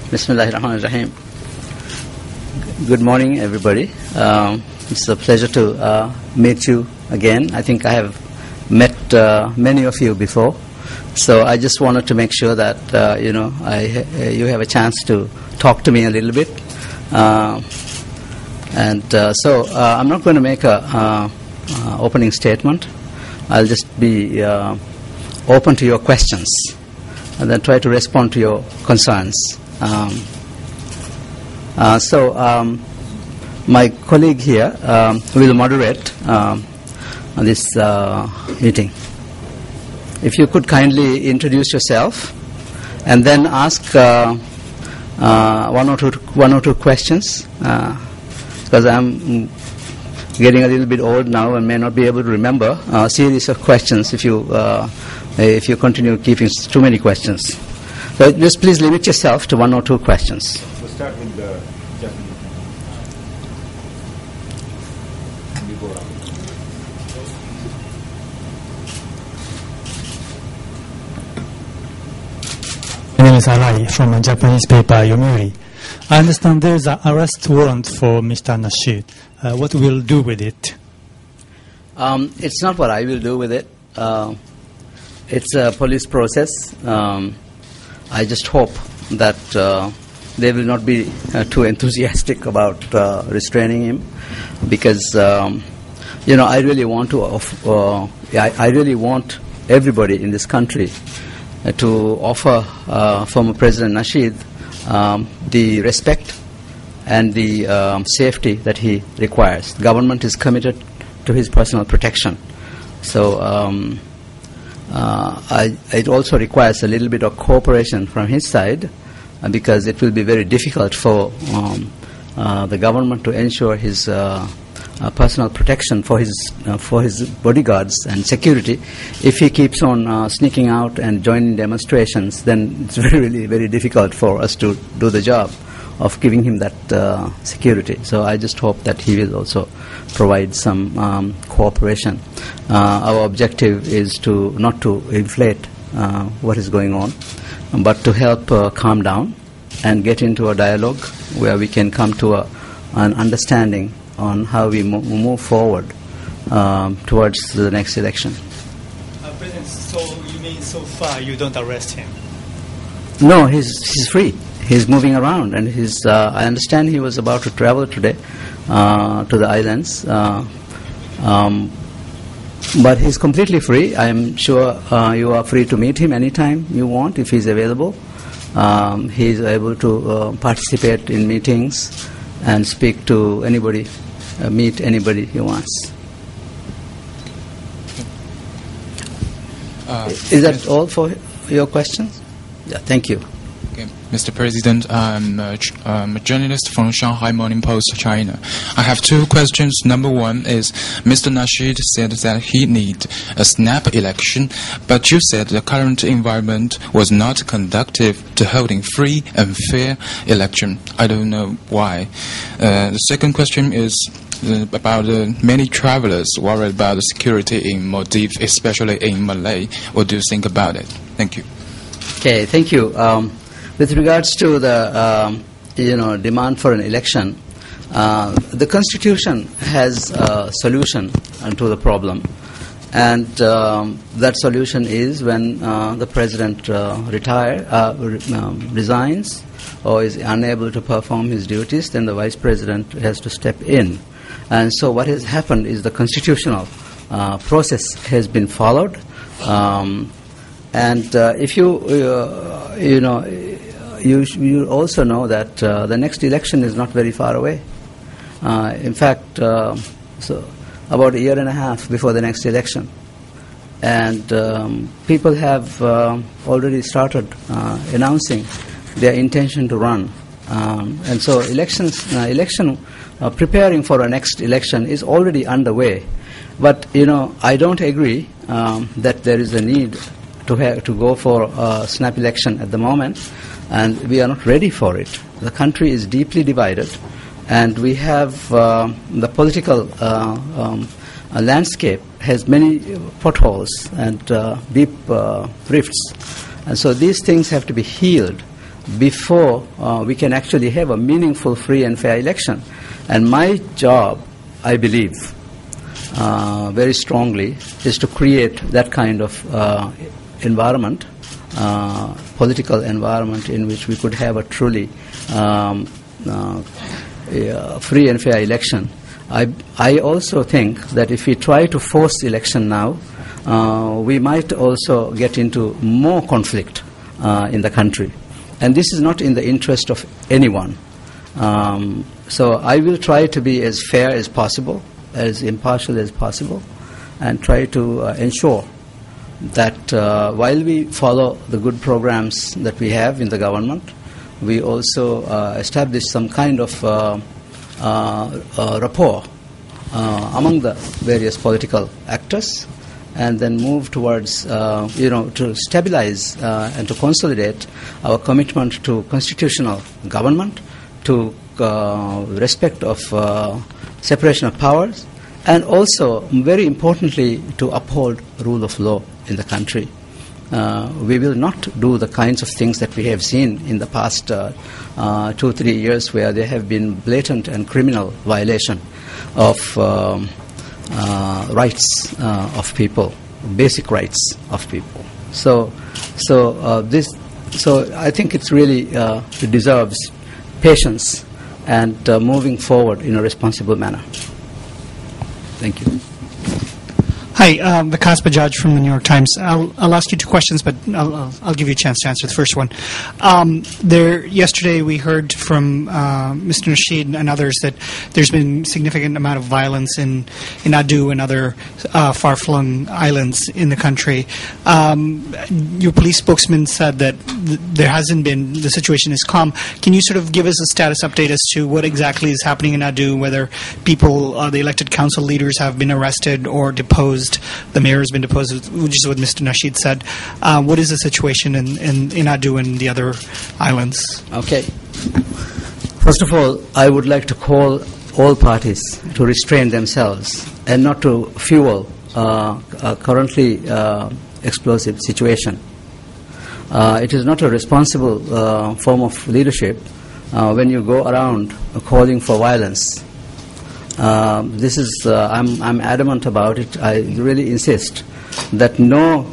Bismillahirrahmanirrahim. Good morning, everybody. It's a pleasure to meet you again. I think I have met many of you before, so I just wanted to make sure that you have a chance to talk to me a little bit. So I'm not going to make a opening statement. I'll just be open to your questions and then try to respond to your concerns. My colleague here will moderate this meeting. If you could kindly introduce yourself and then ask one or two questions, because I'm getting a little bit old now and may not be able to remember a series of questions if you continue keeping too many questions. So just please limit yourself to one or two questions. We'll start with the Japanese. My name is Arai from a Japanese paper, Yomiuri. I understand there is an arrest warrant for Mr. Nasheed. What will do with it? It's not what I will do with it. It's a police process. I just hope that they will not be too enthusiastic about restraining him, because I really want to. I really want everybody in this country to offer former President Nasheed the respect and the safety that he requires. The government is committed to his personal protection. So it also requires a little bit of cooperation from his side, because it will be very difficult for the government to ensure his personal protection for his bodyguards and security. If he keeps on sneaking out and joining demonstrations, then it's really very difficult for us to do the job of giving him that security. So I just hope that he will also provide some cooperation. Our objective is not to inflate what is going on, but to help calm down and get into a dialogue where we can come to an understanding on how we move forward towards the next election. President, so you mean so far you don't arrest him? No, he's free. He's moving around, and I understand he was about to travel today to the islands, but he's completely free. I am sure you are free to meet him anytime you want if he's available. He's able to participate in meetings and speak to anybody, meet anybody he wants. Is that all for your questions? Yeah, thank you. Okay. Mr. President, I'm a journalist from Shanghai Morning Post, China. I have two questions. Number one is, Mr. Nasheed said that he needs a snap election, but you said the current environment was not conducive to holding free and fair election. I don't know why. The second question is about many travelers worried about the security in Maldives, especially in Malay. What do you think about it? Thank you. Okay, thank you. With regards to the demand for an election, the Constitution has a solution to the problem, and that solution is when the President resigns or is unable to perform his duties, then the Vice President has to step in. And so what has happened is the constitutional process has been followed, and if you also know that the next election is not very far away. In fact, so about a year and a half before the next election. And people have already started announcing their intention to run. And so preparing for a next election is already underway. But, I don't agree that there is a need to go for a snap election at the moment, and we are not ready for it. The country is deeply divided, and we have the political landscape has many potholes and deep rifts, and so these things have to be healed before we can actually have a meaningful, free and fair election. And my job, I believe, very strongly, is to create that kind of environment, political environment in which we could have a truly free and fair election. I also think that if we try to force election now, we might also get into more conflict in the country. And this is not in the interest of anyone. So I will try to be as fair as possible, as impartial as possible, and try to ensure that while we follow the good programs that we have in the government, we also establish some kind of rapport among the various political actors, and then move towards, to stabilize and to consolidate our commitment to constitutional government, to respect of separation of powers, and also, very importantly, to uphold rule of law in the country. We will not do the kinds of things that we have seen in the past 2-3 years, where there have been blatant and criminal violation of rights of people, basic rights of people. So I think it's really it deserves patience and moving forward in a responsible manner. Thank you. Hi, Vikas Bajaj from the New York Times. I'll ask you two questions, but I'll give you a chance to answer the first one. Yesterday we heard from Mr. Nasheed and others that there's been significant amount of violence in Adu and other far-flung islands in the country. Your police spokesman said that there hasn't been, the situation is calm. Can you sort of give us a status update as to what exactly is happening in Adu, whether people, the elected council leaders have been arrested or deposed? The mayor has been deposed, which is what Mr. Nasheed said. What is the situation in Adu and the other islands? Okay. First of all, I would like to call all parties to restrain themselves and not to fuel a currently explosive situation. It is not a responsible form of leadership when you go around calling for violence. This is, I'm adamant about it. I really insist that no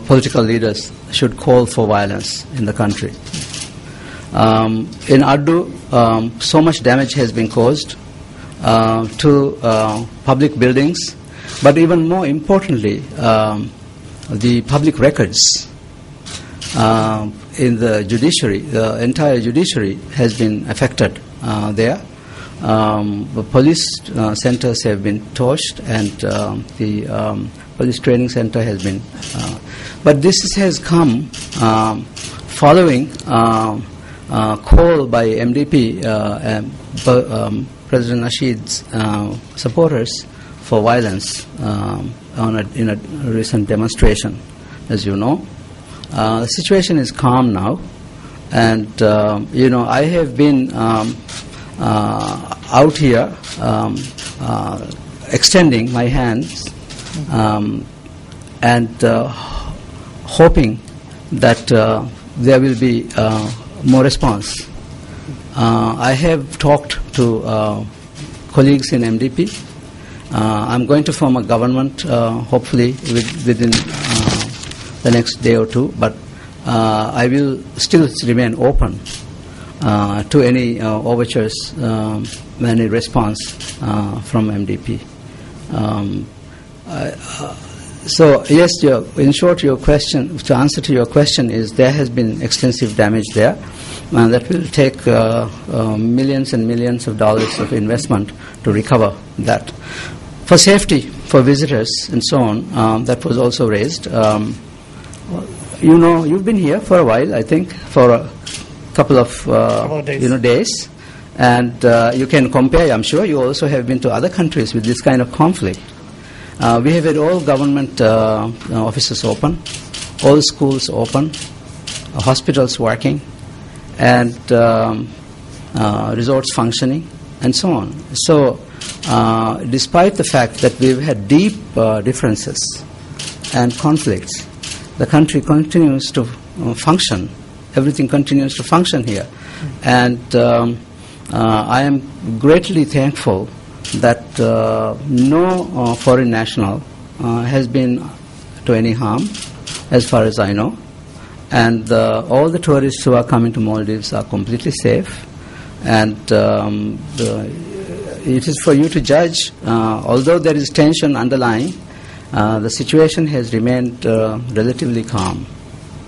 political leaders should call for violence in the country. In Adu, so much damage has been caused to public buildings, but even more importantly, the public records in the judiciary, the entire judiciary has been affected there. The police centers have been torched, and the police training center has been. But this has come following call by MDP, President Nasheed's supporters, for violence in a recent demonstration, as you know. The situation is calm now, and I have been out here extending my hands and hoping that there will be more response. I have talked to colleagues in MDP. I'm going to form a government hopefully within the next day or two, but I will still remain open to any overtures, any response from MDP. So yes, in short, your question, to answer to your question, is there has been extensive damage there, and that will take millions and millions of dollars of investment to recover that. For safety, for visitors and so on, that was also raised. You've been here for a while, I think, for a couple of days, and you can compare. I'm sure you also have been to other countries with this kind of conflict. We have had all government offices open, all schools open, hospitals working, and resorts functioning, and so on. So, despite the fact that we've had deep differences and conflicts, the country continues to function everything continues to function here. And I am greatly thankful that no foreign national has been to any harm, as far as I know. And all the tourists who are coming to Maldives are completely safe. And it is for you to judge. Although there is tension underlying, the situation has remained relatively calm.